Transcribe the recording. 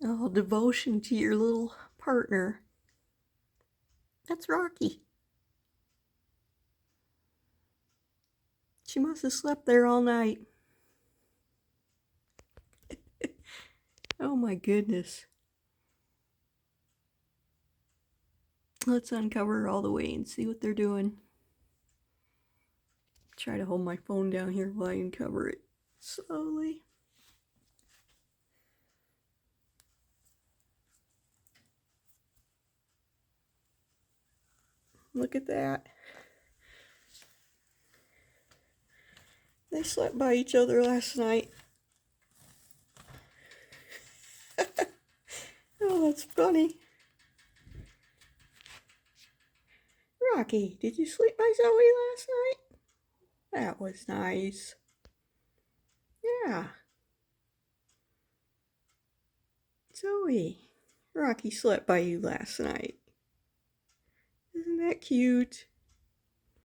Oh, devotion to your little partner. That's Rocky. She must have slept there all night. Oh my goodness. Let's uncover her all the way and see what they're doing. Try to hold my phone down here while I uncover it slowly. Look at that. They slept by each other last night. Oh, that's funny. Rocky, did you sleep by Zoe last night? That was nice. Yeah. Zoe, Rocky slept by you last night. Isn't that cute?